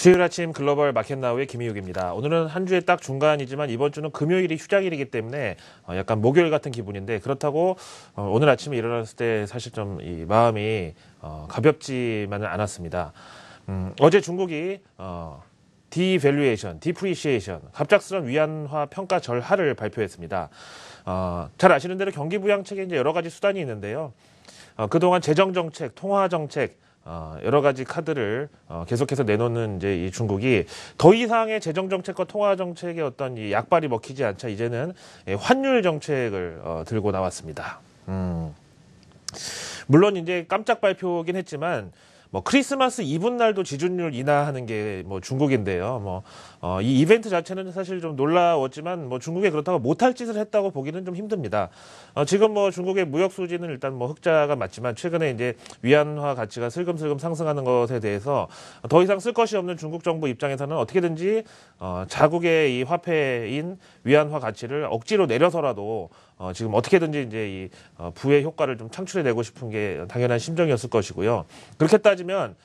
수요일 아침 글로벌 마켓나우의 김희욱입니다. 오늘은 한 주의 딱 중간이지만 이번 주는 금요일이 휴장일이기 때문에 약간 목요일 같은 기분인데, 그렇다고 오늘 아침에 일어났을 때 사실 좀 이 마음이 가볍지만은 않았습니다. 어제 중국이 디밸류에이션, 디프리시에이션, 갑작스러운 위안화 평가 절하를 발표했습니다. 잘 아시는 대로 경기부양책에 이제 여러 가지 수단이 있는데요. 그동안 재정정책, 통화정책, 여러 가지 카드를 계속해서 내놓는 이제 이 중국이 더 이상의 재정 정책과 통화 정책의 어떤 이 약발이 먹히지 않자 이제는 환율 정책을 들고 나왔습니다. 물론 이제 깜짝 발표긴 했지만 뭐 크리스마스 이브날도 지준율 인하하는 게 뭐 중국인데요. 이 이벤트 자체는 사실 좀 놀라웠지만 뭐 중국에 그렇다고 못할 짓을 했다고 보기는 좀 힘듭니다. 지금 뭐 중국의 무역 수지는 일단 뭐 흑자가 맞지만 최근에 이제 위안화 가치가 슬금슬금 상승하는 것에 대해서 더 이상 쓸 것이 없는 중국 정부 입장에서는 어떻게든지 자국의 이 화폐인 위안화 가치를 억지로 내려서라도 지금 어떻게든지 이제 이 부의 효과를 좀 창출해내고 싶은 게 당연한 심정이었을 것이고요. 그렇게 따지면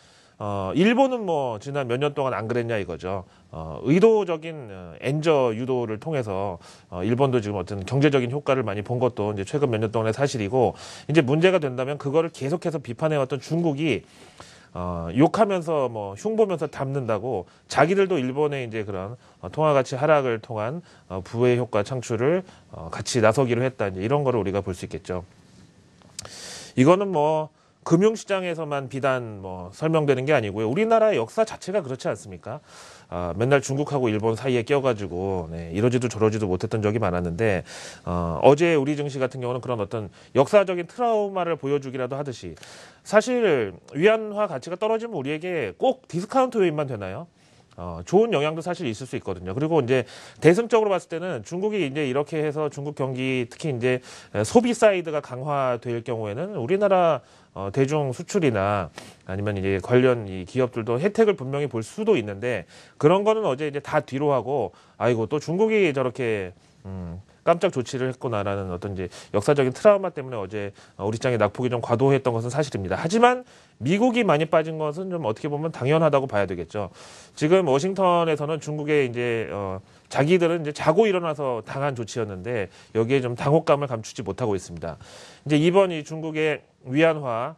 일본은 뭐 지난 몇 년 동안 안 그랬냐 이거죠. 의도적인 엔저 유도를 통해서 일본도 지금 어떤 경제적인 효과를 많이 본 것도 이제 최근 몇 년 동안의 사실이고, 이제 문제가 된다면 그거를 계속해서 비판해왔던 중국이 욕하면서 뭐 흉보면서 담는다고 자기들도 일본의 이제 그런 통화 가치 하락을 통한 부의 효과 창출을 같이 나서기로 했다, 이제 이런 거를 우리가 볼 수 있겠죠. 이거는 뭐 금융시장에서만 비단 뭐 설명되는 게 아니고요. 우리나라의 역사 자체가 그렇지 않습니까? 맨날 중국하고 일본 사이에 껴가지고 이러지도 저러지도 못했던 적이 많았는데, 어제 우리 증시 같은 경우는 그런 어떤 역사적인 트라우마를 보여주기라도 하듯이, 사실 위안화 가치가 떨어지면 우리에게 꼭 디스카운트 요인만 되나요? 좋은 영향도 사실 있을 수 있거든요. 그리고 이제 대승적으로 봤을 때는 중국이 이제 이렇게 해서 중국 경기, 특히 이제 소비 사이드가 강화될 경우에는 우리나라 대중 수출이나 아니면 이제 관련 이 기업들도 혜택을 분명히 볼 수도 있는데, 그런 거는 어제 이제 다 뒤로 하고, 아이고 또 중국이 저렇게 깜짝 조치를 했구나라는 어떤 이제 역사적인 트라우마 때문에 어제 우리 시장의 낙폭이 좀 과도했던 것은 사실입니다. 하지만 미국이 많이 빠진 것은 좀 어떻게 보면 당연하다고 봐야 되겠죠. 지금 워싱턴에서는 중국의 이제 자기들은 이제 자고 일어나서 당한 조치였는데 여기에 좀 당혹감을 감추지 못하고 있습니다. 이제 이번 이 중국의 위안화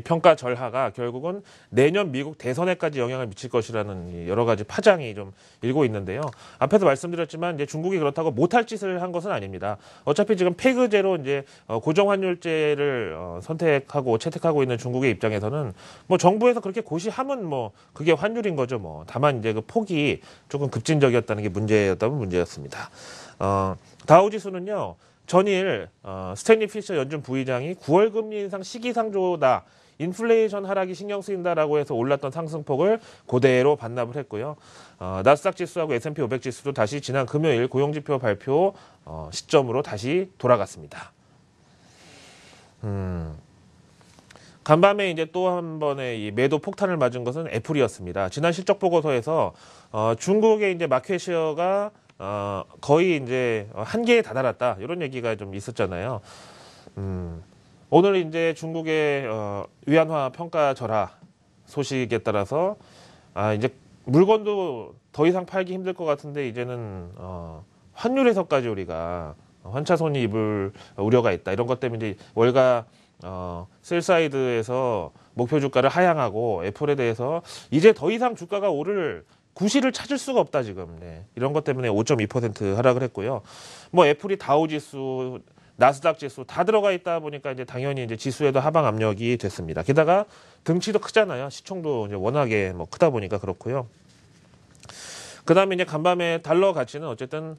평가 절하가 결국은 내년 미국 대선에까지 영향을 미칠 것이라는 여러 가지 파장이 좀 일고 있는데요. 앞에서 말씀드렸지만 이제 중국이 그렇다고 못할 짓을 한 것은 아닙니다. 어차피 지금 페그제로 이제 고정환율제를 선택하고 채택하고 있는 중국의 입장에서는 뭐 정부에서 그렇게 고시하면 뭐 그게 환율인 거죠. 뭐 다만 이제 그 폭이 조금 급진적이었다는 게 문제였다면 문제였습니다. 다우지수는요. 전일 스탠리 피셔 연준 부의장이 9월 금리 인상 시기상조다, 인플레이션 하락이 신경 쓰인다라고 해서 올랐던 상승폭을 그대로 반납을 했고요. 나스닥 지수하고 S&P 500 지수도 다시 지난 금요일 고용지표 발표 시점으로 다시 돌아갔습니다. 간밤에 이제 또 한 번의 이 매도 폭탄을 맞은 것은 애플이었습니다. 지난 실적 보고서에서 중국의 이제 마켓시어가 거의 이제 한계에 다다랐다, 이런 얘기가 좀 있었잖아요. 오늘 이제 중국의 위안화 평가 절하 소식에 따라서 이제 물건도 더 이상 팔기 힘들 것 같은데 이제는 환율에서까지 우리가 환차손이 입을 우려가 있다, 이런 것 때문에 이제 월가 셀사이드에서 목표 주가를 하향하고 애플에 대해서 이제 더 이상 주가가 오를 구실을 찾을 수가 없다 지금. 이런 것 때문에 5.2% 하락을 했고요. 뭐 애플이 다우지수, 나스닥 지수 다 들어가 있다 보니까 이제 당연히 이제 지수에도 하방 압력이 됐습니다. 게다가 등치도 크잖아요. 시총도 이제 워낙에 뭐 크다 보니까 그렇고요. 그다음에 이제 간밤에 달러 가치는 어쨌든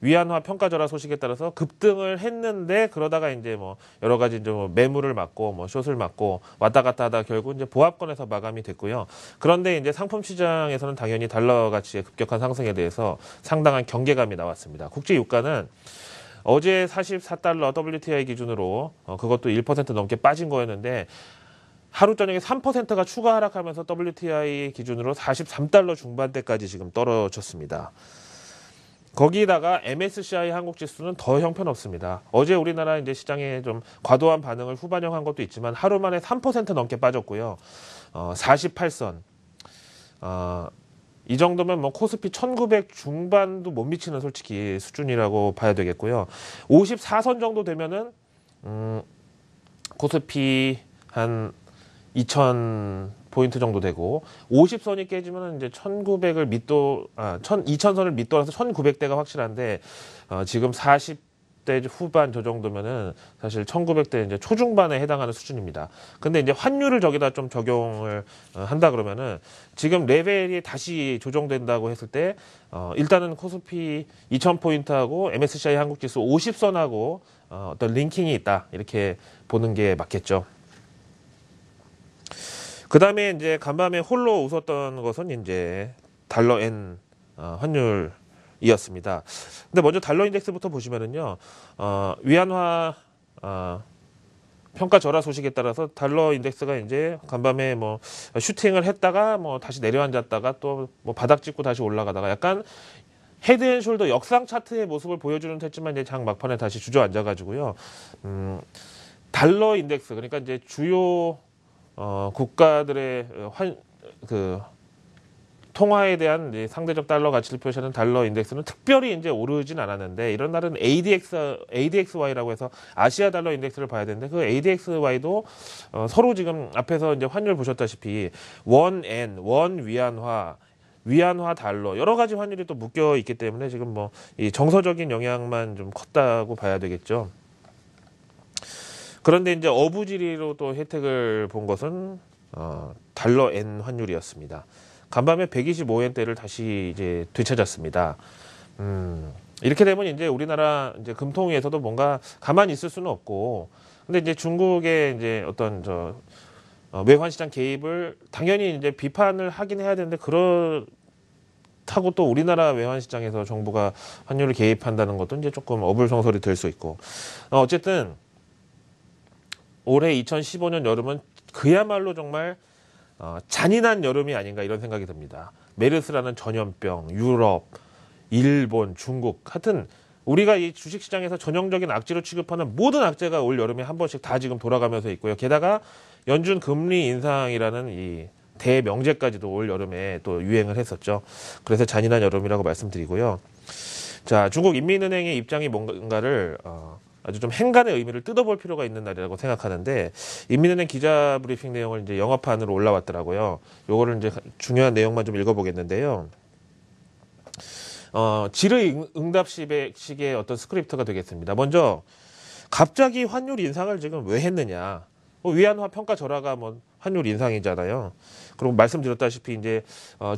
위안화 평가 절하 소식에 따라서 급등을 했는데, 그러다가 이제 뭐 여러 가지 이제 뭐 매물을 맞고 뭐 숏을 맞고 왔다 갔다 하다 결국 이제 보합권에서 마감이 됐고요. 그런데 이제 상품 시장에서는 당연히 달러 가치의 급격한 상승에 대해서 상당한 경계감이 나왔습니다. 국제 유가는 어제 44달러 WTI 기준으로 그것도 1% 넘게 빠진 거였는데, 하루 저녁에 3%가 추가 하락하면서 WTI 기준으로 43달러 중반대까지 지금 떨어졌습니다. 거기다가 MSCI 한국 지수는 더 형편없습니다. 어제 우리나라 이제 시장에 좀 과도한 반응을 후반영한 것도 있지만 하루 만에 3% 넘게 빠졌고요. 48선. 이 정도면 뭐 코스피 1900 중반도 못 미치는 솔직히 수준이라고 봐야 되겠고요. 54선 정도 되면은 코스피 한 2000포인트 정도 되고 50선이 깨지면 이제 1900을 밑도 2000선을 밑돌아서 1900대가 확실한데 지금 40대 후반 저 정도면은 사실 1900대 이제 초중반에 해당하는 수준입니다. 근데 이제 환율을 저기다 좀 적용을 한다 그러면은 지금 레벨이 다시 조정된다고 했을 때 일단은 코스피 2000포인트하고 MSCI 한국지수 50선하고 어떤 링킹이 있다 이렇게 보는 게 맞겠죠. 그 다음에 이제 간밤에 홀로 웃었던 것은 이제 달러 엔 환율이었습니다. 근데 먼저 달러 인덱스부터 보시면은요, 위안화 평가 절하 소식에 따라서 달러 인덱스가 이제 간밤에 뭐 슈팅을 했다가 뭐 다시 내려앉았다가 또 뭐 바닥 찍고 다시 올라가다가 약간 헤드앤숄더 역상 차트의 모습을 보여주는 했지만 이제 장 막판에 다시 주저앉아가지고요. 달러 인덱스 그러니까 이제 주요 국가들의 통화에 대한 이제 상대적 달러 가치를 표시하는 달러 인덱스는 특별히 이제 오르진 않았는데 이런 날은 ADXY라고 해서 아시아 달러 인덱스를 봐야 되는데 그 ADXY도 서로 지금 앞에서 이제 환율 보셨다시피 원엔, 원 위안화, 위안화 달러 여러 가지 환율이 또 묶여 있기 때문에 지금 뭐 이 정서적인 영향만 좀 컸다고 봐야 되겠죠. 그런데 이제 어부지리로 또 혜택을 본 것은 달러 엔 환율이었습니다. 간밤에 125엔대를 다시 이제 되찾았습니다. 이렇게 되면 이제 우리나라 이제 금통위에서도 뭔가 가만히 있을 수는 없고, 근데 이제 중국의 이제 어떤 외환시장 개입을 당연히 이제 비판을 하긴 해야 되는데 그렇다고 또 우리나라 외환시장에서 정부가 환율을 개입한다는 것도 이제 조금 어불성설이 될 수 있고, 어쨌든. 올해 2015년 여름은 그야말로 정말 잔인한 여름이 아닌가 이런 생각이 듭니다. 메르스라는 전염병, 유럽, 일본, 중국 하여튼 우리가 이 주식시장에서 전형적인 악재로 취급하는 모든 악재가 올 여름에 한 번씩 다 지금 돌아가면서 있고요. 게다가 연준 금리 인상이라는 이 대명제까지도 올 여름에 또 유행을 했었죠. 그래서 잔인한 여름이라고 말씀드리고요. 자, 중국 인민은행의 입장이 뭔가를 아주 좀 행간의 의미를 뜯어볼 필요가 있는 날이라고 생각하는데 인민은행 기자 브리핑 내용을 이제 영화판으로 올라왔더라고요. 요거를 이제 중요한 내용만 좀 읽어보겠는데요. 질의응답식의 어떤 스크립트가 되겠습니다. 먼저 갑자기 환율 인상을 지금 왜 했느냐? 위안화 평가 절하가 뭐 환율 인상이잖아요. 그리고 말씀드렸다시피 이제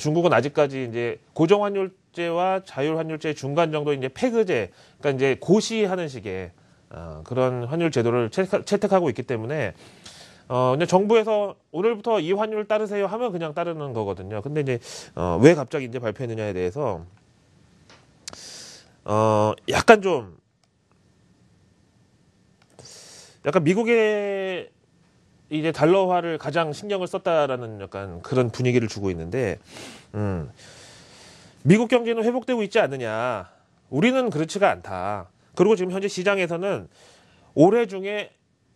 중국은 아직까지 이제 고정 환율제와 자율 환율제 중간 정도 이제 페그제, 그러니까 이제 고시하는 식의 그런 환율 제도를 채택하고 있기 때문에 그냥 정부에서 오늘부터 이 환율 따르세요 하면 그냥 따르는 거거든요. 근데 이제 왜 갑자기 이제 발표했느냐에 대해서 약간 미국의 이제 달러화를 가장 신경을 썼다라는 약간 그런 분위기를 주고 있는데 미국 경제는 회복되고 있지 않느냐. 우리는 그렇지가 않다. 그리고 지금 현재 시장에서는 올해 중에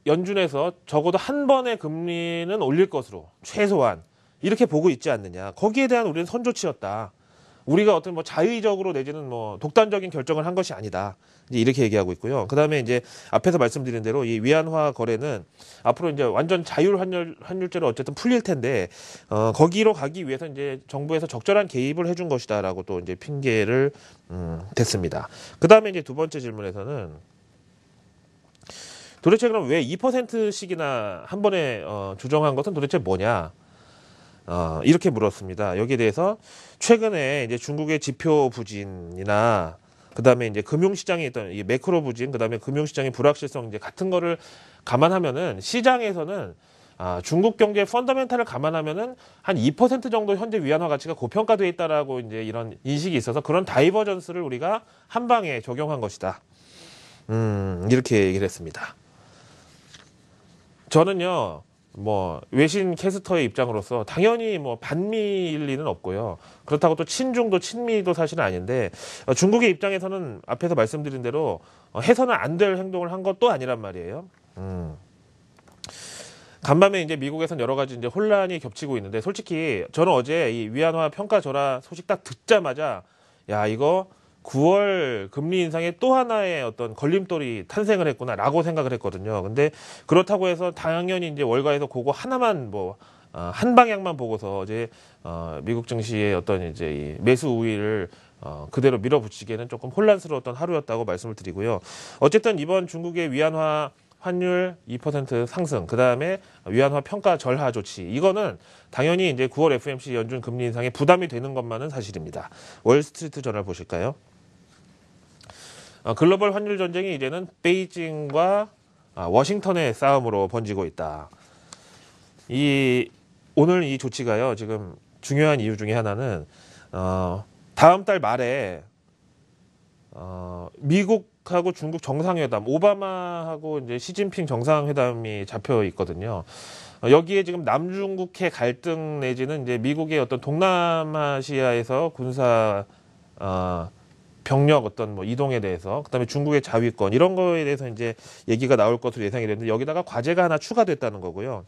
연준에서 적어도 한 번의 금리는 올릴 것으로 최소한 이렇게 보고 있지 않느냐. 거기에 대한 우리는 선조치였다. 우리가 어떤 뭐 자의적으로 내지는 뭐 독단적인 결정을 한 것이 아니다. 이제 이렇게 얘기하고 있고요. 그다음에 이제 앞에서 말씀드린 대로 이 위안화 거래는 앞으로 이제 완전 자율 환율제로 어쨌든 풀릴 텐데 거기로 가기 위해서 이제 정부에서 적절한 개입을 해준 것이다라고 또 이제 핑계를 댔습니다. 그다음에 이제 두 번째 질문에서는 도대체 그럼 왜 2%씩이나 한 번에 조정한 것은 도대체 뭐냐? 이렇게 물었습니다. 여기에 대해서 최근에 이제 중국의 지표 부진이나 그다음에 이제 금융시장에 있던 이 매크로 부진, 그다음에 금융시장의 불확실성 이제 같은 거를 감안하면은 시장에서는 중국 경제의 펀더멘탈을 감안하면은 한 2% 정도 현재 위안화 가치가 고평가되어 있다라고 이제 이런 인식이 있어서 그런 다이버전스를 우리가 한 방에 적용한 것이다. 이렇게 얘기를 했습니다. 저는요. 뭐 외신 캐스터의 입장으로서 당연히 뭐 반미일 리는 없고요. 그렇다고 또 친중도 친미도 사실은 아닌데 중국의 입장에서는 앞에서 말씀드린 대로 해서는 안 될 행동을 한 것도 아니란 말이에요. 간밤에 이제 미국에선 여러 가지 이제 혼란이 겹치고 있는데, 솔직히 저는 어제 이 위안화 평가 절하 소식 딱 듣자마자 야, 이거 9월 금리 인상에 또 하나의 어떤 걸림돌이 탄생을 했구나라고 생각을 했거든요. 근데 그렇다고 해서 당연히 이제 월가에서 그거 하나만 한 방향만 보고서 이제 미국 증시의 어떤 이제 이 매수 우위를 그대로 밀어붙이기에는 조금 혼란스러웠던 하루였다고 말씀을 드리고요. 어쨌든 이번 중국의 위안화 환율 2% 상승, 그 다음에 위안화 평가 절하 조치, 이거는 당연히 이제 9월 FOMC 연준 금리 인상에 부담이 되는 것만은 사실입니다. 월스트리트 저널 보실까요? 글로벌 환율 전쟁이 이제는 베이징과 워싱턴의 싸움으로 번지고 있다. 오늘 이 조치가요, 지금 중요한 이유 중에 하나는 다음 달 말에 미국하고 중국 정상회담, 오바마하고 이제 시진핑 정상회담이 잡혀 있거든요. 여기에 지금 남중국해 갈등 내지는 이제 미국의 어떤 동남아시아에서 군사 병력 어떤 이동에 대해서, 그다음에 중국의 자위권 이런 거에 대해서 이제 얘기가 나올 것으로 예상이 되는데, 여기다가 과제가 하나 추가됐다는 거고요.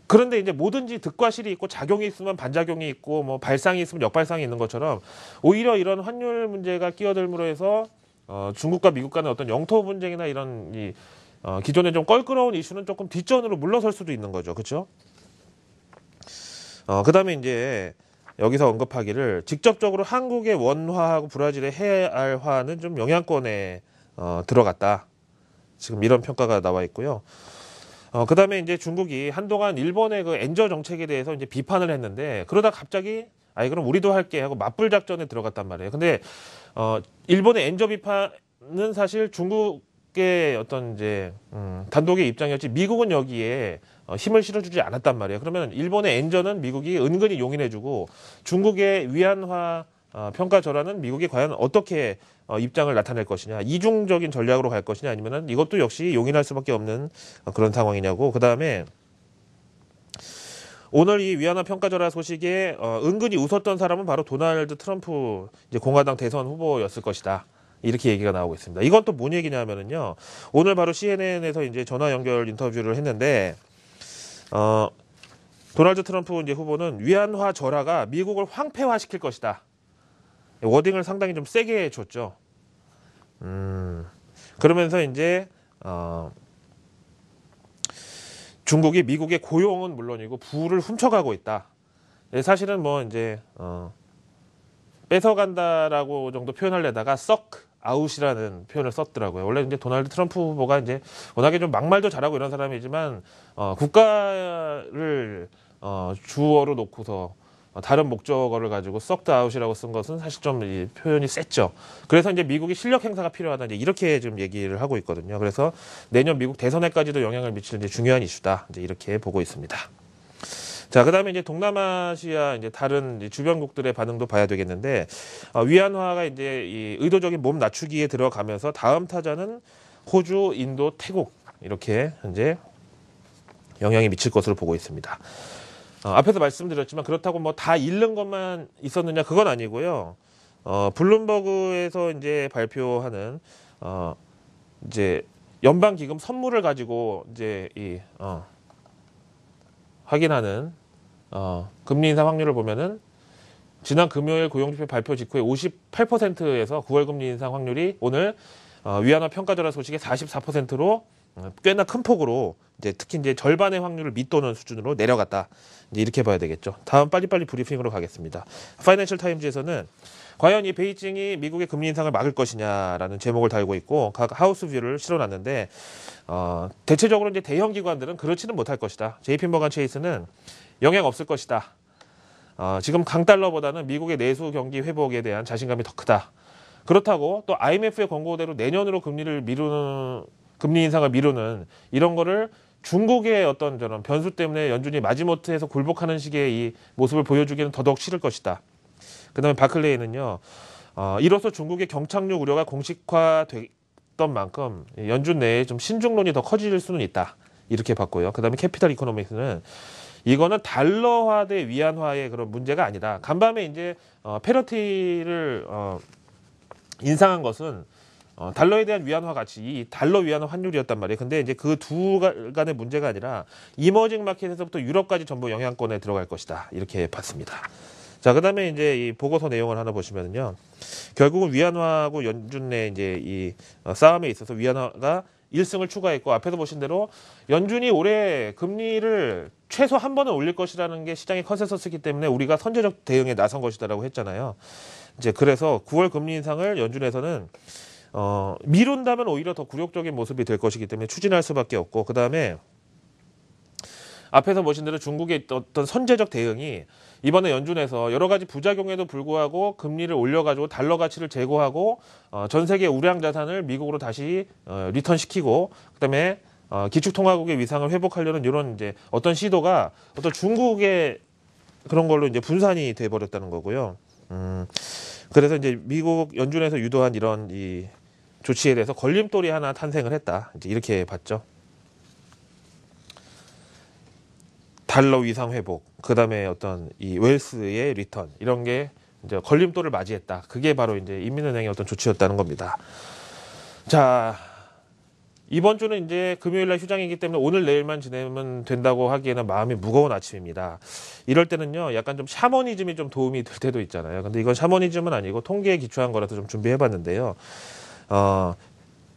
그런데 이제 뭐든지 득과 실이 있고 작용이 있으면 반작용이 있고 뭐 발상이 있으면 역발상이 있는 것처럼, 오히려 이런 환율 문제가 끼어들므로 해서 중국과 미국 간의 어떤 영토 분쟁이나 이런 기존에 좀 껄끄러운 이슈는 조금 뒷전으로 물러설 수도 있는 거죠. 그렇죠? 그다음에 이제 여기서 언급하기를, 직접적으로 한국의 원화하고 브라질의 해알화는 좀 영향권에 들어갔다. 지금 이런 평가가 나와 있고요. 그 다음에 이제 중국이 한동안 일본의 그 엔저 정책에 대해서 이제 비판을 했는데, 그러다 갑자기 그럼 우리도 할게 하고 맞불 작전에 들어갔단 말이에요. 근데 일본의 엔저 비판은 사실 중국의 어떤 이제 단독의 입장이었지, 미국은 여기에 힘을 실어주지 않았단 말이에요. 그러면 일본의 엔저는 미국이 은근히 용인해주고, 중국의 위안화 평가 절하는 미국이 과연 어떻게 입장을 나타낼 것이냐, 이중적인 전략으로 갈 것이냐, 아니면은 이것도 역시 용인할 수밖에 없는 그런 상황이냐고. 그 다음에 오늘 이 위안화 평가 절하 소식에 은근히 웃었던 사람은 바로 도널드 트럼프 이제 공화당 대선 후보였을 것이다. 이렇게 얘기가 나오고 있습니다. 이건 또 뭔 얘기냐면은요, 오늘 바로 CNN에서 이제 전화 연결 인터뷰를 했는데, 도널드 트럼프 이제 후보는 위안화 절하가 미국을 황폐화시킬 것이다. 워딩을 상당히 좀 세게 줬죠. 그러면서 이제 중국이 미국의 고용은 물론이고 부를 훔쳐가고 있다. 사실은 뭐 이제 뺏어간다라고 정도 표현하려다가 썩 아웃이라는 표현을 썼더라고요. 원래 이제 도널드 트럼프 후보가 이제 워낙에 좀 막말도 잘하고 이런 사람이지만 국가를 주어로 놓고서 다른 목적어를 가지고 썩드 아웃이라고 쓴 것은 사실 좀 이 표현이 셌죠. 그래서 이제 미국이 실력 행사가 필요하다, 이제 이렇게 좀 얘기를 하고 있거든요. 그래서 내년 미국 대선에까지도 영향을 미칠 이제 중요한 이슈다, 이제 이렇게 보고 있습니다. 자, 그다음에 이제 동남아시아 이제 다른 이제 주변국들의 반응도 봐야 되겠는데, 위안화가 이제 이 의도적인 몸 낮추기에 들어가면서 다음 타자는 호주, 인도, 태국, 이렇게 현재 영향이 미칠 것으로 보고 있습니다. 앞에서 말씀드렸지만 그렇다고 뭐 다 잃는 것만 있었느냐, 그건 아니고요. 블룸버그에서 이제 발표하는 이제 연방기금 선물을 가지고 이제 확인하는 금리 인상 확률을 보면은, 지난 금요일 고용지표 발표 직후에 58%에서 9월 금리 인상 확률이 오늘 위안화 평가 절하 소식에 44%로 꽤나 큰 폭으로 이제 특히 이제 절반의 확률을 밑도는 수준으로 내려갔다. 이제 이렇게 봐야 되겠죠. 다음 빨리빨리 브리핑으로 가겠습니다. 파이낸셜 타임즈에서는 과연 이 베이징이 미국의 금리 인상을 막을 것이냐라는 제목을 달고 있고, 각 하우스 뷰를 실어놨는데, 대체적으로 이제 대형 기관들은 그렇지는 못할 것이다. JP모간 체이스는 영향 없을 것이다. 지금 강달러보다는 미국의 내수 경기 회복에 대한 자신감이 더 크다. 그렇다고 또 IMF의 권고대로 내년으로 금리 인상을 미루는 이런 거를 중국의 어떤 저런 변수 때문에 연준이 마지못해서 굴복하는 식의 이 모습을 보여주기는 더더욱 싫을 것이다. 그 다음에 바클레이는요, 이로써 중국의 경착륙 우려가 공식화됐던 만큼 연준 내에 좀 신중론이 더 커질 수는 있다. 이렇게 봤고요. 그 다음에 캐피탈 이코노믹스는 이거는 달러화 대 위안화의 그런 문제가 아니다. 간밤에 이제 페러티를 인상한 것은 달러에 대한 위안화 가치, 이 달러 위안화 환율이었단 말이에요. 근데 이제 그 두 간의 문제가 아니라 이머징 마켓에서부터 유럽까지 전부 영향권에 들어갈 것이다. 이렇게 봤습니다. 자, 그다음에 이제 이 보고서 내용을 하나 보시면요. 결국은 위안화하고 연준의 이제 이 싸움에 있어서 위안화가 1승을 추가했고, 앞에서 보신 대로 연준이 올해 금리를 최소 한 번은 올릴 것이라는 게 시장의 컨센서스이기 때문에 우리가 선제적 대응에 나선 것이다라고 했잖아요. 이제 그래서 9월 금리 인상을 연준에서는 미룬다면 오히려 더 굴욕적인 모습이 될 것이기 때문에 추진할 수밖에 없고, 그다음에 앞에서 보신 대로 중국의 어떤 선제적 대응이 이번에 연준에서 여러 가지 부작용에도 불구하고 금리를 올려가지고 달러 가치를 제고하고 전 세계 우량 자산을 미국으로 다시 리턴시키고, 그다음에 기축통화국의 위상을 회복하려는 이런 이제 어떤 시도가 어떤 중국의 그런 걸로 이제 분산이 돼 버렸다는 거고요. 그래서 이제 미국 연준에서 유도한 이런 이 조치에 대해서 걸림돌이 하나 탄생을 했다. 이제 이렇게 봤죠. 달러 위상 회복, 그 다음에 어떤 이 웰스의 리턴, 이런 게 이제 걸림돌을 맞이했다. 그게 바로 이제 인민은행의 어떤 조치였다는 겁니다. 자, 이번 주는 이제 금요일날 휴장이기 때문에 오늘 내일만 지내면 된다고 하기에는 마음이 무거운 아침입니다. 이럴 때는요, 약간 좀 샤머니즘이 좀 도움이 될 때도 있잖아요. 근데 이건 샤머니즘은 아니고 통계에 기초한 거라서 좀 준비해봤는데요.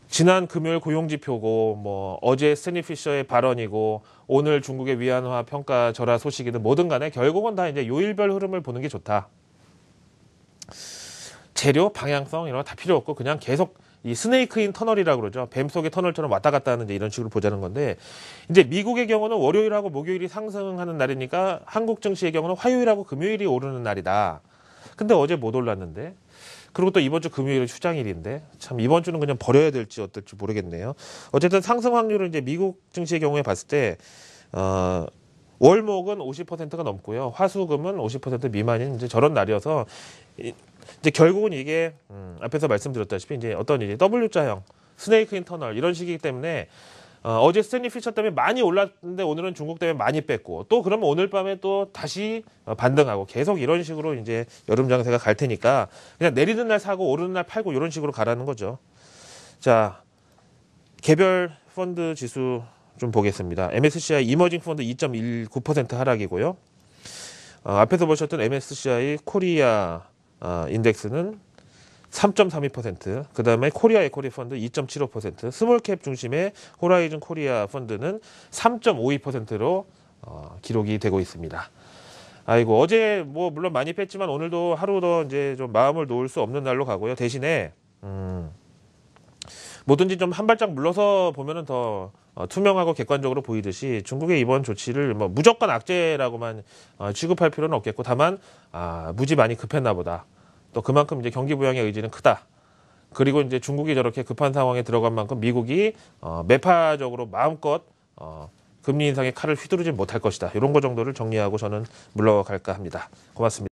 지난 금요일 고용지표고, 뭐 어제 스탠리 피셔의 발언이고, 오늘 중국의 위안화 평가 절하 소식이든 뭐든 간에 결국은 다 이제 요일별 흐름을 보는 게 좋다. 재료, 방향성 이런 거 다 필요 없고 그냥 계속 이 스네이크인 터널이라고 그러죠. 뱀 속의 터널처럼 왔다 갔다 하는 이제 이런 식으로 보자는 건데, 이제 미국의 경우는 월요일하고 목요일이 상승하는 날이니까 한국 증시의 경우는 화요일하고 금요일이 오르는 날이다. 근데 어제 못 올랐는데. 그리고 또 이번 주 금요일은 휴장일인데, 참 이번 주는 그냥 버려야 될지 어떨지 모르겠네요. 어쨌든 상승 확률을 이제 미국 증시의 경우에 봤을 때 월목은 50%가 넘고요. 화수금은 50% 미만인 이제 저런 날이어서 이제 결국은 이게 앞에서 말씀드렸다시피 이제 어떤 이제 W자형 스네이크인 터널 이런 식이기 때문에 어제 스탠리 피처 때문에 많이 올랐는데 오늘은 중국 때문에 많이 뺐고, 또 그러면 오늘 밤에 또 다시 반등하고 계속 이런 식으로 이제 여름 장세가 갈 테니까 그냥 내리는 날 사고 오르는 날 팔고 이런 식으로 가라는 거죠. 자, 개별 펀드 지수 좀 보겠습니다. MSCI 이머징 펀드 2.19% 하락이고요. 앞에서 보셨던 MSCI 코리아 인덱스는 3.32%, 그 다음에 코리아 에코리 펀드 2.75%, 스몰캡 중심의 호라이즌 코리아 펀드는 3.52%로 기록이 되고 있습니다. 아이고, 어제 뭐 물론 많이 뺐지만 오늘도 하루 더 이제 좀 마음을 놓을 수 없는 날로 가고요. 대신에 뭐든지 좀 한 발짝 물러서 보면은 더 투명하고 객관적으로 보이듯이 중국의 이번 조치를 뭐 무조건 악재라고만 취급할 필요는 없겠고, 다만 무지 많이 급했나 보다. 또 그만큼 이제 경기 부양의 의지는 크다. 그리고 이제 중국이 저렇게 급한 상황에 들어간 만큼 미국이 매파적으로 마음껏 금리 인상의 칼을 휘두르지 못할 것이다. 이런 거 정도를 정리하고 저는 물러갈까 합니다. 고맙습니다.